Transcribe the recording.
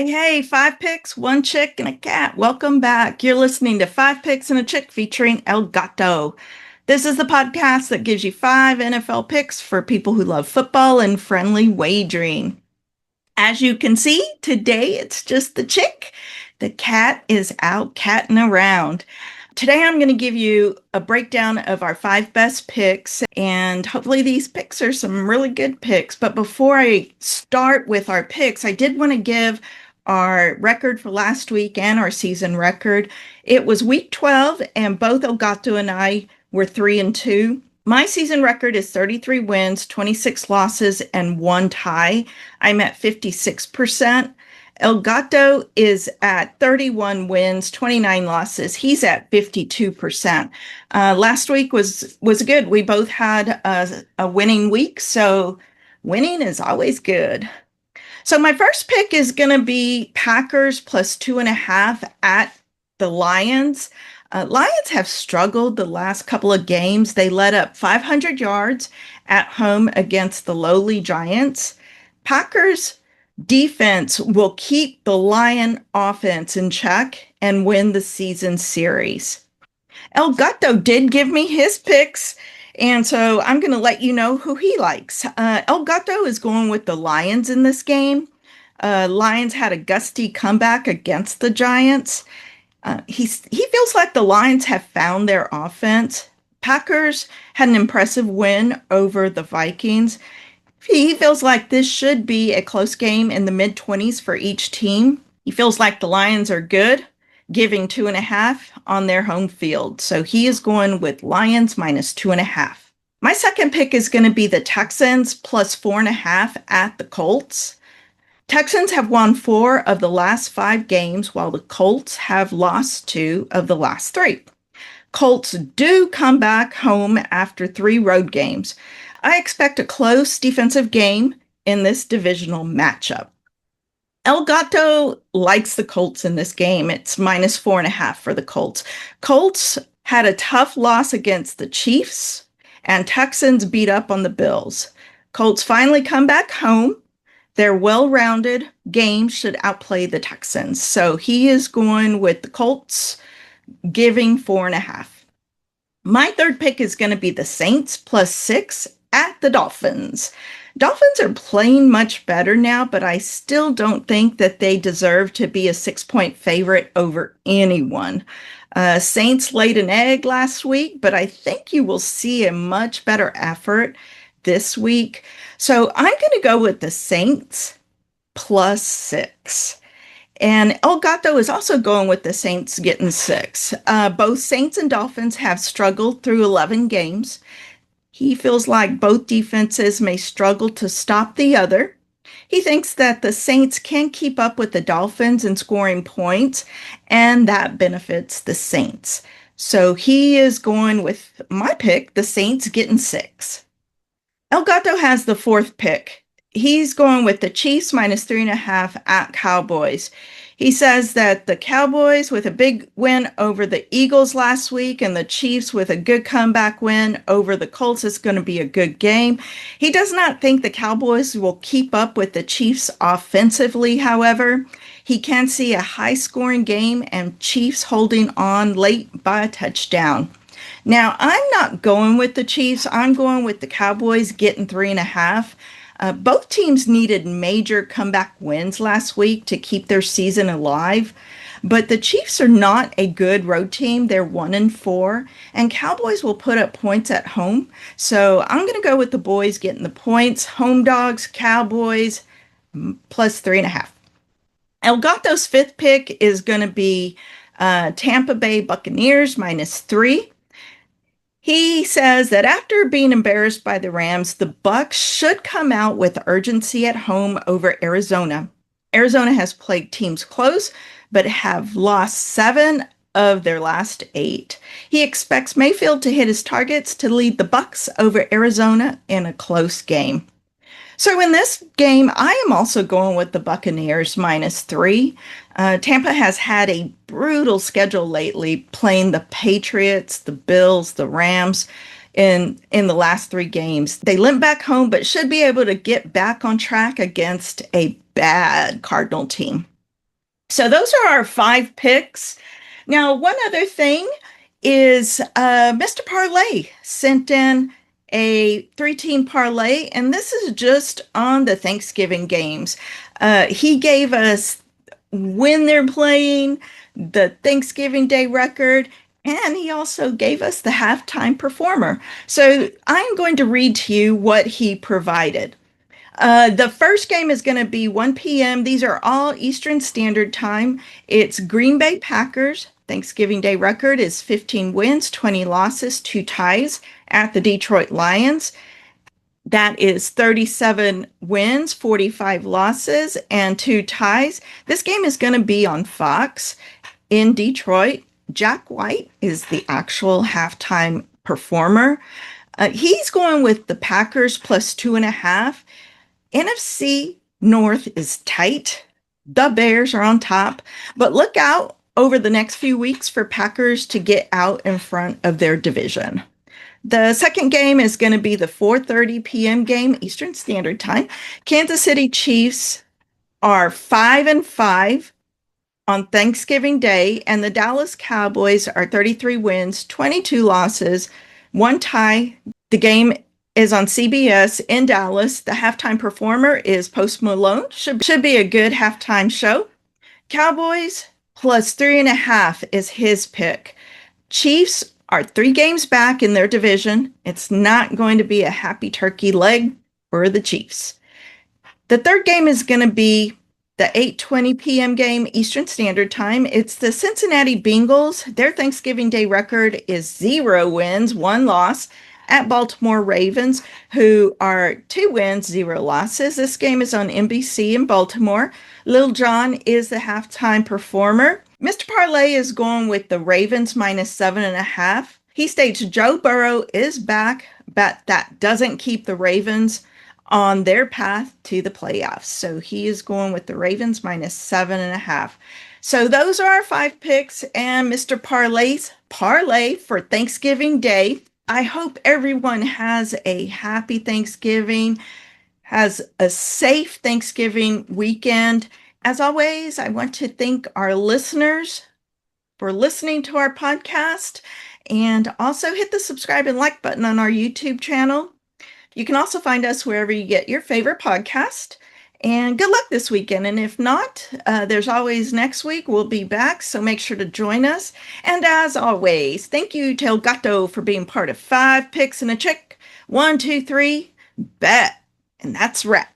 Hey, hey, five picks, one chick, and a cat. Welcome back. You're listening to Five Picks and a Chick featuring El Gato. This is the podcast that gives you five NFL picks for people who love football and friendly wagering. As you can see, today it's just the chick. The cat is out catting around. Today I'm going to give you a breakdown of our five best picks, and hopefully these picks are some really good picks. But before I start with our picks, I did want to give our record for last week and our season record. It was week 12, and both Elgato and I were 3-2. My season record is 33 wins, 26 losses, and one tie. I'm at 56%. El Gato is at 31 wins, 29 losses. He's at 52%. Last week was good. We both had a winning week, so winning is always good. So my first pick is going to be Packers plus 2.5 at the Lions. Lions have struggled the last couple of games. They let up 500 yards at home against the lowly Giants. Packers defense will keep the Lion offense in check and win the season series. El Gato did give me his picks, and so I'm going to let you know who he likes. El Gato is going with the Lions in this game. Lions had a gusty comeback against the Giants. He feels like the Lions have found their offense. Packers had an impressive win over the Vikings. He feels like this should be a close game in the mid-20s for each team. He feels like the Lions are good, giving 2.5 on their home field. So he is going with Lions minus 2.5. My second pick is going to be the Texans plus 4.5 at the Colts. Texans have won 4 of the last 5 games, while the Colts have lost 2 of the last 3. Colts do come back home after 3 road games. I expect a close defensive game in this divisional matchup. El Gato likes the Colts in this game. It's minus 4.5 for the Colts. Colts had a tough loss against the Chiefs, and Texans beat up on the Bills. Colts finally come back home. Their well-rounded game should outplay the Texans. So he is going with the Colts, giving 4.5. My third pick is going to be the Saints plus 6 at the Dolphins. Dolphins are playing much better now, but I still don't think that they deserve to be a 6-point favorite over anyone. Saints laid an egg last week, but I think you will see a much better effort this week. So I'm going to go with the Saints plus 6. And El Gato is also going with the Saints getting 6. Both Saints and Dolphins have struggled through 11 games. He feels like both defenses may struggle to stop the other. He thinks that the Saints can keep up with the Dolphins in scoring points, and that benefits the Saints. So he is going with my pick, the Saints getting 6. El Gato has the fourth pick. He's going with the Chiefs minus 3.5 at Cowboys. He says that the Cowboys with a big win over the Eagles last week and the Chiefs with a good comeback win over the Colts is going to be a good game. He does not think the Cowboys will keep up with the Chiefs offensively, however. He can see a high-scoring game and Chiefs holding on late by a touchdown. Now, I'm not going with the Chiefs. I'm going with the Cowboys getting 3.5. Both teams needed major comeback wins last week to keep their season alive, but the Chiefs are not a good road team. They're 1-4, and Cowboys will put up points at home. So I'm going to go with the boys getting the points. Home dogs, Cowboys, plus 3.5. El Gato's fifth pick is going to be Tampa Bay Buccaneers minus 3. He says that after being embarrassed by the Rams, the Bucs should come out with urgency at home over Arizona. Arizona has played teams close, but have lost 7 of their last 8. He expects Mayfield to hit his targets to lead the Bucs over Arizona in a close game. So in this game, I am also going with the Buccaneers minus 3. Tampa has had a brutal schedule lately, playing the Patriots, the Bills, the Rams in the last 3 games. They limp back home, but should be able to get back on track against a bad Cardinal team. So those are our 5 picks. Now, one other thing is Mr. Parlay sent in a 3-team parlay, and this is just on the Thanksgiving games. He gave us when they're playing, the Thanksgiving Day record, and he also gave us the halftime performer. So I'm going to read to you what he provided. The first game is going to be 1 p.m. These are all Eastern Standard Time. It's Green Bay Packers. Thanksgiving Day record is 15 wins, 20 losses, 2 ties at the Detroit Lions. That is 37 wins, 45 losses, and 2 ties. This game is going to be on Fox in Detroit. Jack White is the actual halftime performer. He's going with the Packers plus 2.5. NFC North is tight. The Bears are on top, but look out over the next few weeks for Packers to get out in front of their division. The second game is going to be the 4:30 p.m. game, Eastern Standard Time. Kansas City Chiefs are 5-5 on Thanksgiving Day, and the Dallas Cowboys are 33 wins, 22 losses, 1 tie. The game is on CBS in Dallas. The halftime performer is Post Malone. Should be a good halftime show. Cowboys plus 3.5 is his pick. Chiefs are 3 games back in their division. It's not going to be a happy turkey leg for the Chiefs. The third game is going to be the 8:20 p.m. game, Eastern Standard Time. It's the Cincinnati Bengals. Their Thanksgiving Day record is 0 wins, 1 loss at Baltimore Ravens, who are 2 wins, 0 losses. This game is on NBC in Baltimore. Lil Jon is the halftime performer. Mr. Parlay is going with the Ravens minus 7.5. He states Joe Burrow is back, but that doesn't keep the Ravens on their path to the playoffs. So he is going with the Ravens minus 7.5. So those are our 5 picks and Mr. Parlay's parlay for Thanksgiving Day. I hope everyone has a happy Thanksgiving, has a safe Thanksgiving weekend. As always, I want to thank our listeners for listening to our podcast, and also hit the subscribe and like button on our YouTube channel. You can also find us wherever you get your favorite podcast. And good luck this weekend. And if not, there's always next week. We'll be back, so make sure to join us. And as always, thank you to El Gato for being part of 5 Picks and a Chick. 1, 2, 3, bet. And that's wrap.